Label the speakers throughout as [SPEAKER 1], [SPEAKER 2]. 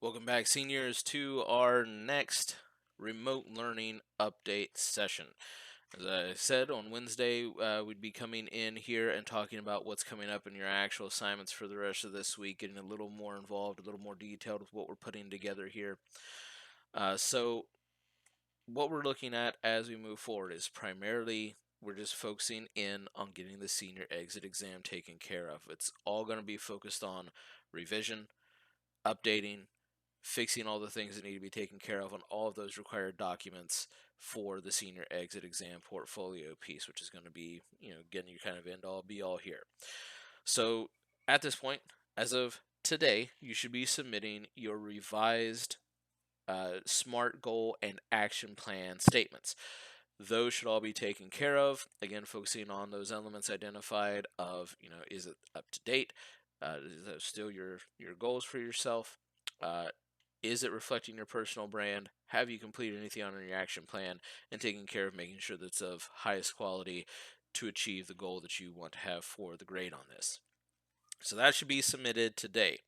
[SPEAKER 1] Welcome back, seniors, to our next remote learning update session. As I said, on Wednesday, we'd be coming in here and talking about what's coming up in your actual assignments for the rest of this week, getting a little more involved, a little more detailed with what we're putting together here. So, what we're looking at as we move forward is primarily we're just focusing in on getting the senior exit exam taken care of. It's all going to be focused on revision, updating, fixing all the things that need to be taken care of on all of those required documents for the senior exit exam portfolio piece, which is going to be, getting your kind of end all be all here. So at this point, as of today, you should be submitting your revised SMART goal and action plan statements. Those should all be taken care of. Again, focusing on those elements identified of, is it up to date? Is that still your goals for yourself? Uh, is it reflecting your personal brand? Have you completed anything on your action plan and taking care of making sure that it's of highest quality to achieve the goal that you want to have for the grade on this? So that should be submitted today.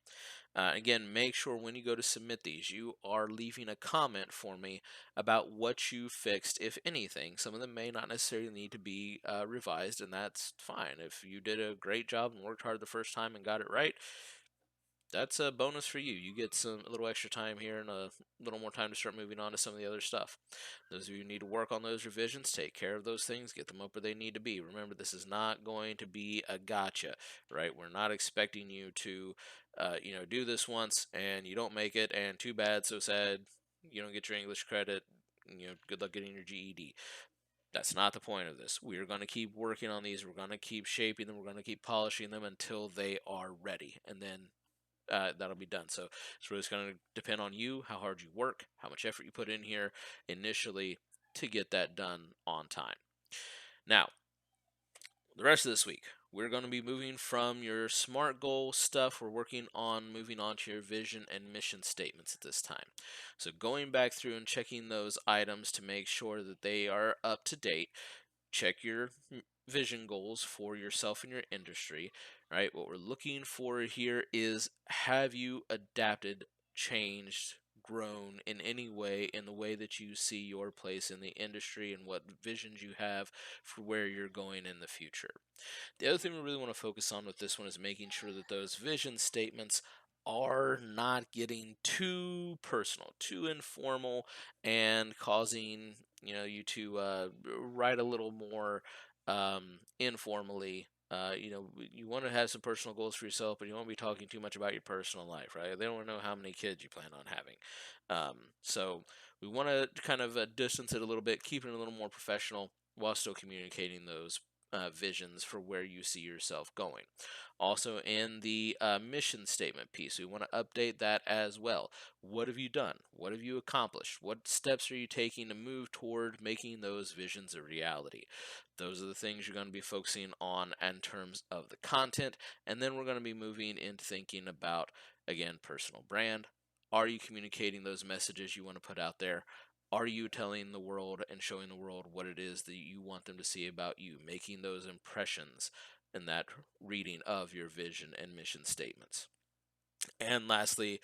[SPEAKER 1] Again, make sure when you go to submit these, you are leaving a comment for me about what you fixed, if anything. Some of them may not necessarily need to be revised, and that's fine. If you did a great job and worked hard the first time and got it right, that's a bonus for you. You get a little extra time here and a little more time to start moving on to some of the other stuff. Those of you who need to work on those revisions, take care of those things, get them up where they need to be. Remember, this is not going to be a gotcha, right? We're not expecting you to, do this once and you don't make it, and too bad, so sad, you don't get your English credit. Good luck getting your GED. That's not the point of this. We're going to keep working on these. We're going to keep shaping them. We're going to keep polishing them until they are ready. And then that'll be done. So it's really going to depend on you, how hard you work, how much effort you put in here initially to get that done on time. Now, the rest of this week, we're going to be moving from your SMART goal stuff. We're working on moving on to your vision and mission statements at this time. So going back through and checking those items to make sure that they are up to date. Check your vision goals for yourself and your industry, right? What we're looking for here is, have you adapted, changed, grown in any way in the way that you see your place in the industry and what visions you have for where you're going in the future. The other thing we really want to focus on with this one is making sure that those vision statements are not getting too personal, too informal, and causing you to write a little more informally. You want to have some personal goals for yourself, but you won't be talking too much about your personal life, right? They don't know how many kids you plan on having. So we want to kind of distance it a little bit, keep it a little more professional while still communicating those visions for where you see yourself going. Also, in the mission statement piece, we want to update that as well. What have you done? What have you accomplished? What steps are you taking to move toward making those visions a reality? Those are the things you're going to be focusing on in terms of the content. And then we're going to be moving into thinking about, again, personal brand. Are you communicating those messages you want to put out there? Are you telling the world and showing the world what it is that you want them to see about you, making those impressions in that reading of your vision and mission statements? And lastly,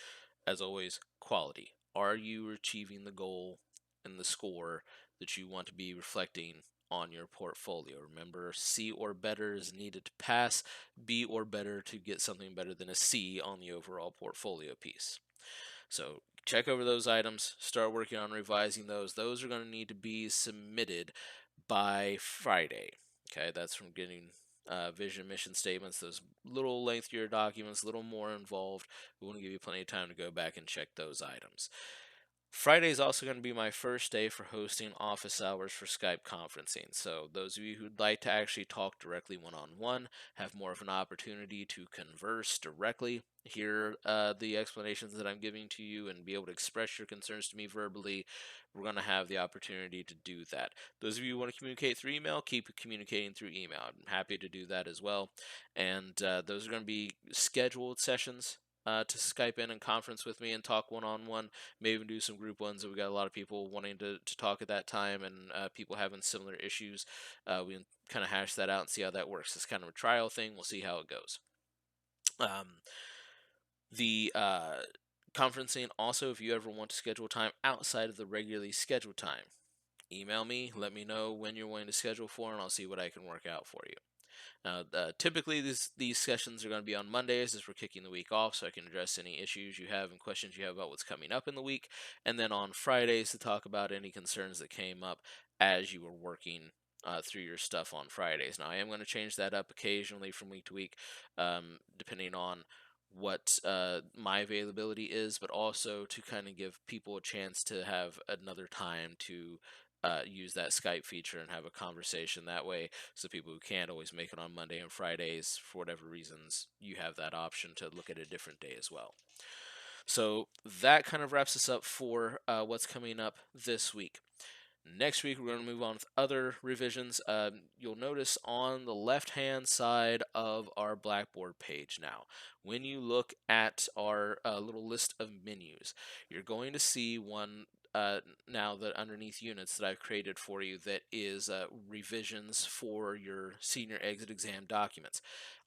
[SPEAKER 1] as always, quality. Are you achieving the goal and the score that you want to be reflecting on your portfolio? Remember, C or better is needed to pass, B or better to get something better than a C on the overall portfolio piece. So check over those items, start working on revising those. Those are going to need to be submitted by Friday. Okay, that's from getting vision mission statements, those little lengthier documents, a little more involved. We want to give you plenty of time to go back and check those items. Friday is also going to be my first day for hosting office hours for Skype conferencing. So, those of you who'd like to actually talk directly one on one, have more of an opportunity to converse directly, hear the explanations that I'm giving to you, and be able to express your concerns to me verbally, we're going to have the opportunity to do that. Those of you who want to communicate through email, keep communicating through email. I'm happy to do that as well. And those are going to be scheduled sessions. To Skype in and conference with me and talk one on one, maybe even do some group ones. We got a lot of people wanting to talk at that time, and people having similar issues. We can kind of hash that out and see how that works. It's kind of a trial thing. We'll see how it goes. The Conferencing also, if you ever want to schedule time outside of the regularly scheduled time, email me, let me know when you're wanting to schedule for, and I'll see what I can work out for you. Typically, these sessions are going to be on Mondays as we're kicking the week off, so I can address any issues you have and questions you have about what's coming up in the week. And then on Fridays to talk about any concerns that came up as you were working through your stuff on Fridays. Now, I am going to change that up occasionally from week to week, depending on what my availability is, but also to kind of give people a chance to have another time to use that Skype feature and have a conversation that way. So people who can't always make it on Monday and Fridays, for whatever reasons, you have that option to look at a different day as well. So that kind of wraps us up for what's coming up this week. Next week, we're going to move on with other revisions. You'll notice on the left-hand side of our Blackboard page now, when you look at our little list of menus, you're going to see one now that underneath units that I've created for you that is revisions for your senior exit exam documents.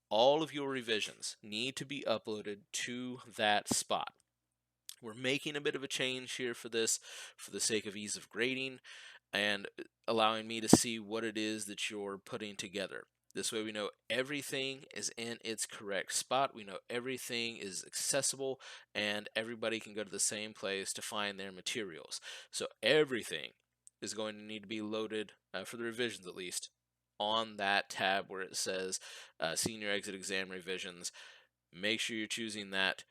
[SPEAKER 1] All of your revisions need to be uploaded to that spot. We're making a bit of a change here for this for the sake of ease of grading and allowing me to see what it is that you're putting together. This way we know everything is in its correct spot. We know everything is accessible and everybody can go to the same place to find their materials. So everything is going to need to be loaded, for the revisions at least, on that tab where it says Senior Exit Exam Revisions. Make sure you're choosing that.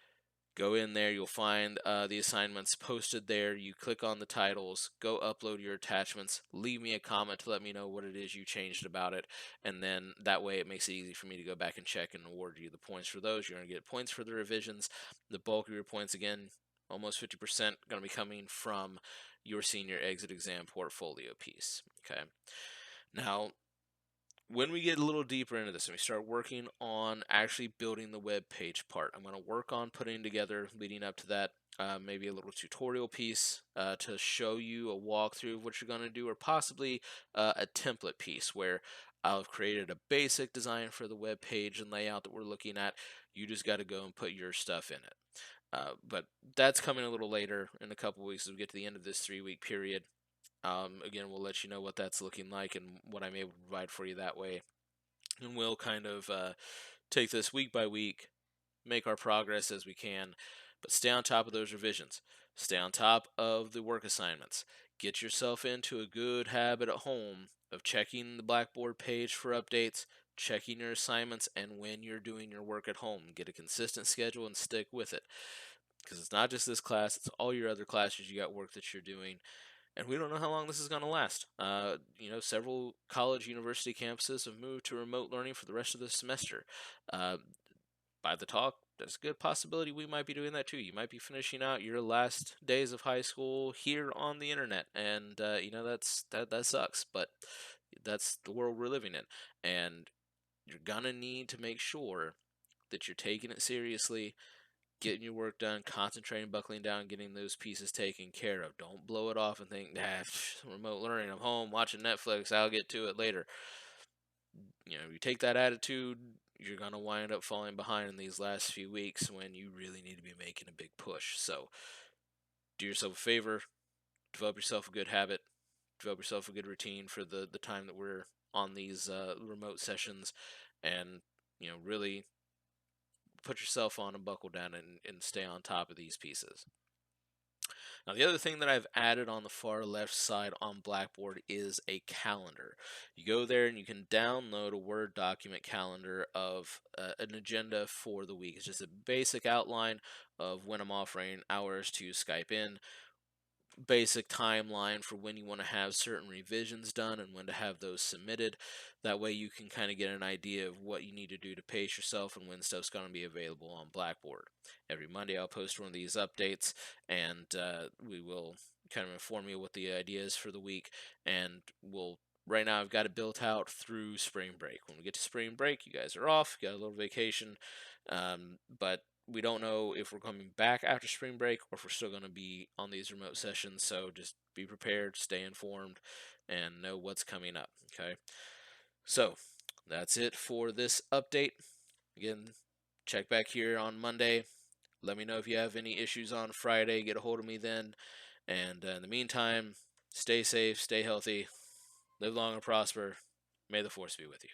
[SPEAKER 1] Go in there, you'll find the assignments posted there. You click on the titles, go upload your attachments, leave me a comment to let me know what it is you changed about it, and then that way it makes it easy for me to go back and check and award you the points for those. You're going to get points for the revisions. The bulk of your points, again, almost 50%, going to be coming from your senior exit exam portfolio piece. Okay. Now, when we get a little deeper into this and we start working on actually building the web page part, I'm going to work on putting together, leading up to that, maybe a little tutorial piece to show you a walkthrough of what you're going to do, or possibly a template piece where I've created a basic design for the web page and layout that we're looking at. You just got to go and put your stuff in it. But that's coming a little later in a couple weeks as we get to the end of this 3-week period. Again, we'll let you know what that's looking like and what I'm able to provide for you that way. And we'll kind of take this week by week, make our progress as we can, but stay on top of those revisions. Stay on top of the work assignments. Get yourself into a good habit at home of checking the Blackboard page for updates, checking your assignments, and when you're doing your work at home. Get a consistent schedule and stick with it. Because it's not just this class, it's all your other classes you got work that you're doing, and we don't know how long this is going to last. Several college university campuses have moved to remote learning for the rest of the semester. By the talk, there's a good possibility we might be doing that too. You might be finishing out your last days of high school here on the internet, and that sucks, but that's the world we're living in, and you're gonna need to make sure that you're taking it seriously, getting your work done, concentrating, buckling down, getting those pieces taken care of. Don't blow it off and think, remote learning, I'm home watching Netflix, I'll get to it later. You take that attitude, you're going to wind up falling behind in these last few weeks when you really need to be making a big push. So do yourself a favor, develop yourself a good habit, develop yourself a good routine for the time that we're on these remote sessions, and really put yourself on and buckle down and stay on top of these pieces. Now, the other thing that I've added on the far left side on Blackboard is a calendar. You go there and you can download a Word document calendar of an agenda for the week. It's just a basic outline of when I'm offering hours to Skype in, basic timeline for when you want to have certain revisions done and when to have those submitted. That way you can kind of get an idea of what you need to do to pace yourself and when stuff's going to be available on Blackboard. Every Monday I'll post one of these updates, and we will kind of inform you what the idea is for the week, and right now I've got it built out through spring break. When we get to spring break, you guys are off, you got a little vacation, but we don't know if we're coming back after spring break or if we're still going to be on these remote sessions. So just be prepared, stay informed, and know what's coming up. Okay. So that's it for this update. Again, check back here on Monday. Let me know if you have any issues on Friday. Get a hold of me then. And in the meantime, stay safe, stay healthy, live long and prosper. May the force be with you.